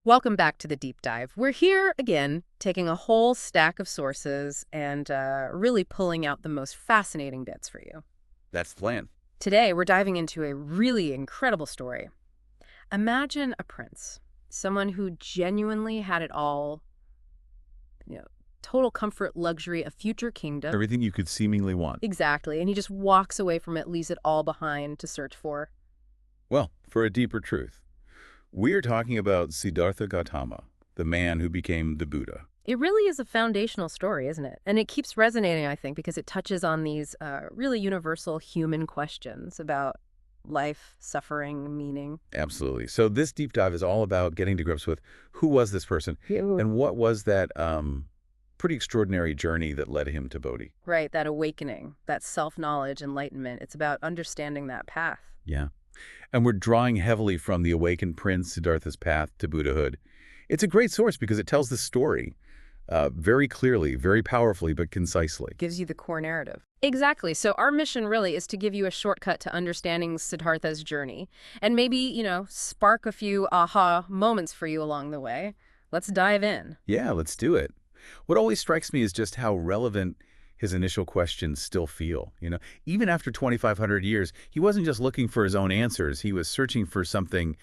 Welcome back to the deep dive. We're here again, taking a whole stack of sources and really pulling out the most fascinating bits for you. That's the plan. Today, we're diving into a really incredible story. Imagine a prince, someone who genuinely had it all, you know, total comfort, luxury, a future kingdom. Everything you could seemingly want. Exactly, and he just walks away from it, leaves it all behind to search for. Well, for a deeper truth, we're talking about Siddhartha Gautama, the man who became the Buddha. It really is a foundational story, isn't it? And it keeps resonating, I think, because it touches on these really universal human questions about life, suffering, meaning. Absolutely. So this deep dive is all about getting to grips with who was this person and what was that pretty extraordinary journey that led him to Bodhi. Right, that awakening, that self-knowledge, enlightenment. It's about understanding that path. Yeah. And we're drawing heavily from the awakened Prince Siddhartha's path to Buddhahood. It's a great source because it tells the story very clearly, very powerfully, but concisely. Gives you the core narrative. Exactly. So our mission really is to give you a shortcut to understanding Siddhartha's journey and maybe, spark a few aha moments for you along the way. Let's dive in. Yeah, let's do it. What always strikes me is just how relevant his initial questions still feel. Even after 2,500 years, he wasn't just looking for his own answers. He was searching for something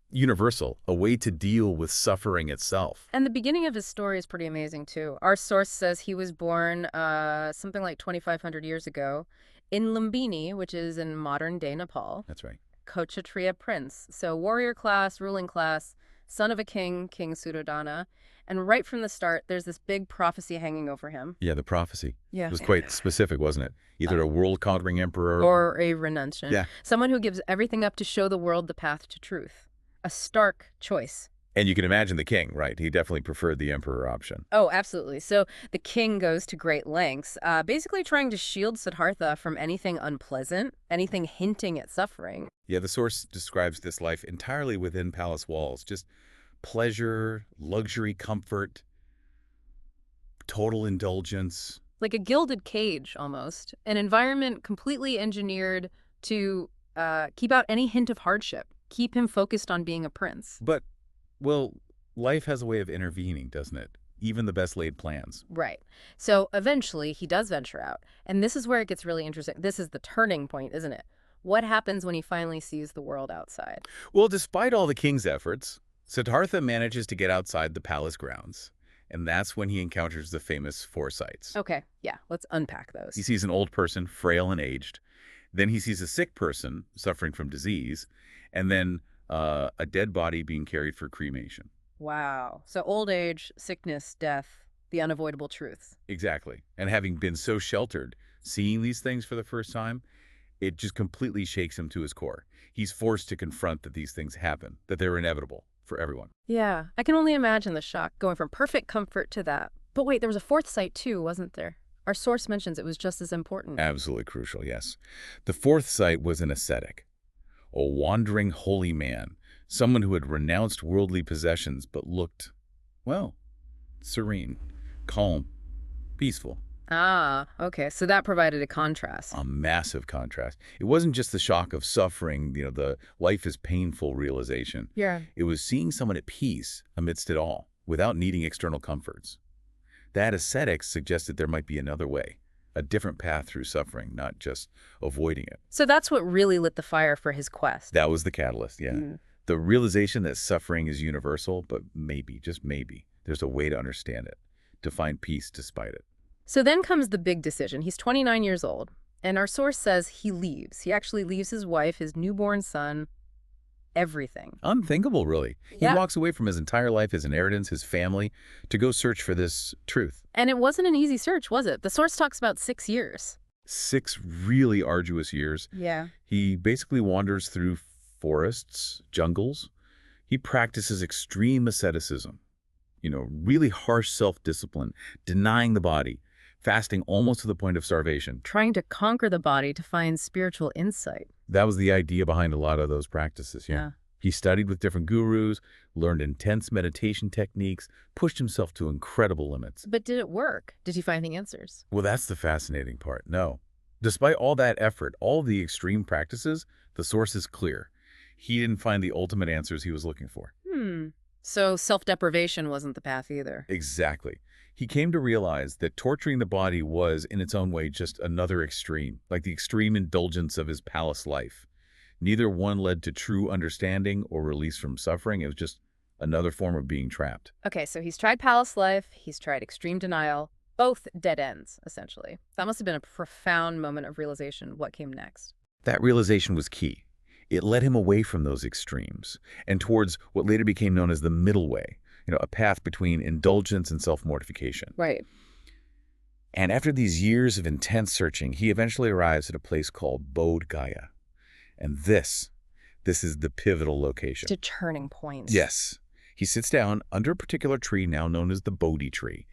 universal, a way to deal with suffering itself. And the beginning of his story is pretty amazing, too. Our source says he was born something like 2,500 years ago in Lumbini, which is in modern-day Nepal. That's right. Kshatriya prince. So warrior class, ruling class, son of a king, King Suddhodana. And right from the start, there's this big prophecy hanging over him. Yeah, the prophecy. Yeah. It was quite specific, wasn't it? Either a world-conquering emperor Or a renunciant. Yeah. Someone who gives everything up to show the world the path to truth. A stark choice. And you can imagine the king, right? He definitely preferred the emperor option. Oh, absolutely. So the king goes to great lengths, basically trying to shield Siddhartha from anything unpleasant, anything hinting at suffering. Yeah, the source describes this life entirely within palace walls. Just pleasure, luxury, comfort, total indulgence. Like a gilded cage, almost. An environment completely engineered to keep out any hint of hardship. Keep him focused on being a prince. But, well, life has a way of intervening, doesn't it? Even the best laid plans. Right. So eventually he does venture out. And this is where it gets really interesting. This is the turning point, isn't it? What happens when he finally sees the world outside? Well, despite all the king's efforts, Siddhartha manages to get outside the palace grounds. And that's when he encounters the famous four sights. Okay, yeah, let's unpack those. He sees an old person, frail and aged. Then he sees a sick person suffering from disease. And then a dead body being carried for cremation. Wow. So old age, sickness, death, the unavoidable truths. Exactly. And having been so sheltered, seeing these things for the first time, it just completely shakes him to his core. He's forced to confront that these things happen, that they're inevitable for everyone. Yeah, I can only imagine the shock going from perfect comfort to that. But wait, there was a fourth sight too, wasn't there? Our source mentions it was just as important. Absolutely crucial, yes. The fourth sight was an ascetic, a wandering holy man, someone who had renounced worldly possessions but looked, well, serene, calm, peaceful. Ah, okay. So that provided a contrast. A massive contrast. It wasn't just the shock of suffering, the life is painful realization. Yeah. It was seeing someone at peace amidst it all, without needing external comforts. That ascetic suggested there might be another way, a different path through suffering, not just avoiding it. So that's what really lit the fire for his quest. That was the catalyst, yeah. The realization that suffering is universal, but maybe, just maybe, there's a way to understand it, to find peace despite it. So then comes the big decision. He's 29 years old, and our source says he leaves. He actually leaves his wife, his newborn son, everything. Unthinkable, really. Yeah. He walks away from his entire life, his inheritance, his family, to go search for this truth. And it wasn't an easy search, was it? The source talks about 6 years. 6 really arduous years. Yeah. He basically wanders through forests, jungles. He practices extreme asceticism, really harsh self-discipline, denying the body, fasting almost to the point of starvation. Trying to conquer the body to find spiritual insight. That was the idea behind a lot of those practices, Yeah. He studied with different gurus, learned intense meditation techniques, pushed himself to incredible limits. But did it work? Did he find the answers? Well, that's the fascinating part. No. Despite all that effort, all the extreme practices, the source is clear. He didn't find the ultimate answers he was looking for. So self-deprivation wasn't the path either. Exactly. He came to realize that torturing the body was, in its own way, just another extreme, like the extreme indulgence of his palace life. Neither one led to true understanding or release from suffering. It was just another form of being trapped. Okay, so he's tried palace life, he's tried extreme denial, both dead ends, essentially. That must have been a profound moment of realization. What came next? That realization was key. It led him away from those extremes and towards what later became known as the middle way, a path between indulgence and self-mortification. Right. And after these years of intense searching, he eventually arrives at a place called Bodh Gaya. And this is the pivotal location. To turning point. Yes. He sits down under a particular tree now known as the Bodhi tree,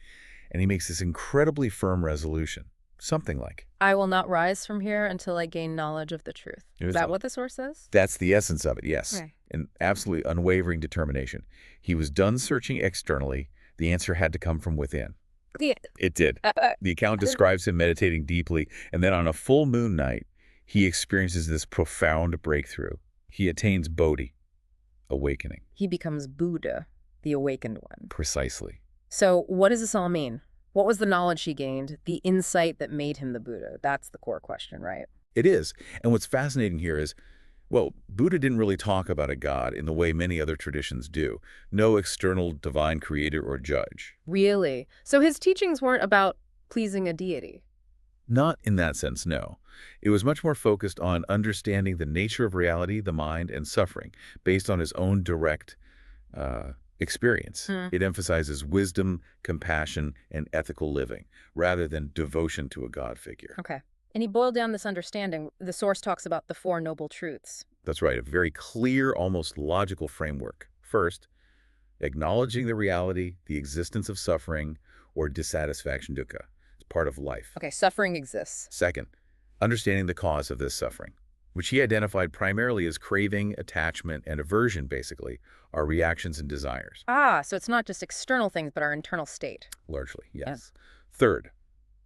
and he makes this incredibly firm resolution. Something like, I will not rise from here until I gain knowledge of the truth. Is that what the source says? That's the essence of it, yes. Right. An absolutely unwavering determination. He was done searching externally. The answer had to come from within. Yeah. It did. The account describes him meditating deeply, and then on a full moon night, he experiences this profound breakthrough. He attains Bodhi, awakening. He becomes Buddha, the awakened one. Precisely. So what does this all mean? What was the knowledge he gained, the insight that made him the Buddha? That's the core question, right? It is. And what's fascinating here is, well, Buddha didn't really talk about a god in the way many other traditions do. No external divine creator or judge. Really? So his teachings weren't about pleasing a deity? Not in that sense, no. It was much more focused on understanding the nature of reality, the mind, and suffering, based on his own direct experience. It emphasizes wisdom, compassion, and ethical living, rather than devotion to a god figure. Okay. And he boiled down this understanding. The source talks about the Four Noble Truths. That's right, a very clear, almost logical framework. First, acknowledging the reality, the existence of suffering, or dissatisfaction, dukkha. It's part of life. Okay, suffering exists. Second, understanding the cause of this suffering, which he identified primarily as craving, attachment, and aversion, basically, our reactions and desires. Ah, so it's not just external things, but our internal state. Largely, yes. Third,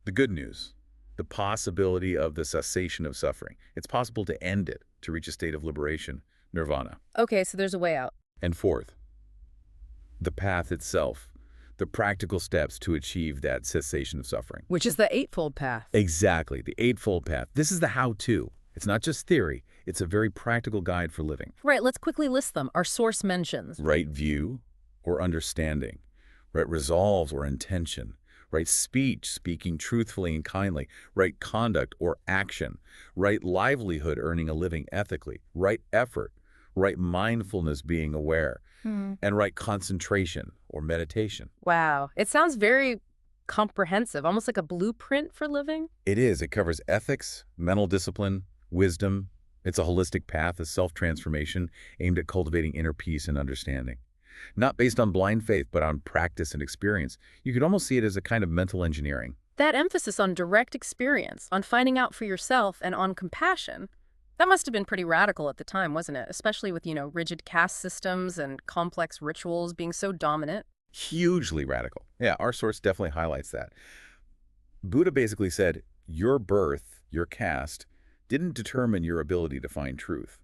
the good news, the possibility of the cessation of suffering. It's possible to end it, to reach a state of liberation, nirvana. Okay, so there's a way out. And fourth, the path itself, the practical steps to achieve that cessation of suffering. Which is the Eightfold Path. Exactly, the Eightfold Path. This is the how-to. It's not just theory. It's a very practical guide for living. Right, let's quickly list them. Our source mentions. Right view or understanding. Right resolve or intention. Right speech, speaking truthfully and kindly. Right conduct or action. Right livelihood, earning a living ethically. Right effort. Right mindfulness, being aware. And right concentration or meditation. Wow, it sounds very comprehensive, almost like a blueprint for living. It is. It covers ethics, mental discipline, wisdom. It's a holistic path of self-transformation aimed at cultivating inner peace and understanding. Not based on blind faith, but on practice and experience. You could almost see it as a kind of mental engineering. That emphasis on direct experience, on finding out for yourself, and on compassion, that must have been pretty radical at the time, wasn't it? Especially with, rigid caste systems and complex rituals being so dominant. Hugely radical. Yeah, our source definitely highlights that. Buddha basically said, your birth, your caste, didn't determine your ability to find truth.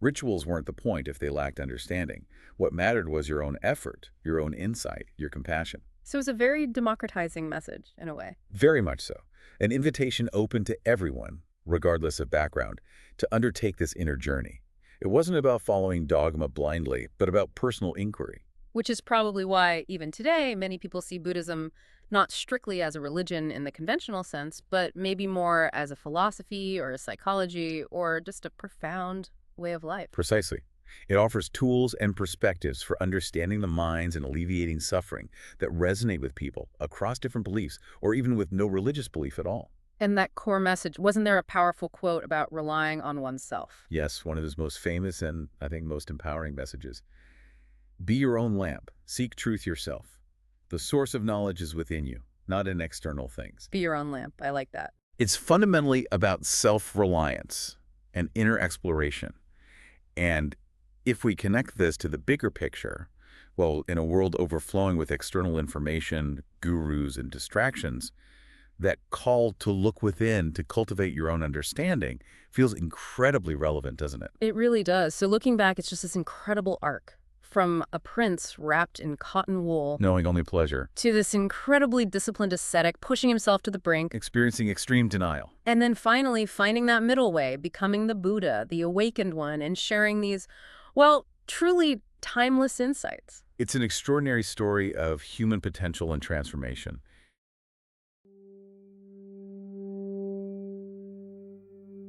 Rituals weren't the point if they lacked understanding. What mattered was your own effort, your own insight, your compassion. So it's a very democratizing message, in a way. Very much so. An invitation open to everyone, regardless of background, to undertake this inner journey. It wasn't about following dogma blindly, but about personal inquiry. Which is probably why, even today, many people see Buddhism not strictly as a religion in the conventional sense, but maybe more as a philosophy or a psychology or just a profound way of life. Precisely. It offers tools and perspectives for understanding the minds and alleviating suffering that resonate with people across different beliefs or even with no religious belief at all. And that core message, wasn't there a powerful quote about relying on oneself? Yes, one of his most famous and, I think, most empowering messages. Be your own lamp. Seek truth yourself. The source of knowledge is within you, not in external things. Be your own lamp. I like that. It's fundamentally about self-reliance and inner exploration. And if we connect this to the bigger picture, well, in a world overflowing with external information, gurus, and distractions, that call to look within, to cultivate your own understanding, feels incredibly relevant, doesn't it? It really does. So looking back, it's just this incredible arc. from a prince wrapped in cotton wool Knowing only pleasure. to this incredibly disciplined ascetic pushing himself to the brink, Experiencing extreme denial. and then finally finding that middle way, becoming the Buddha, the awakened one, and sharing these, well, truly timeless insights. It's an extraordinary story of human potential and transformation.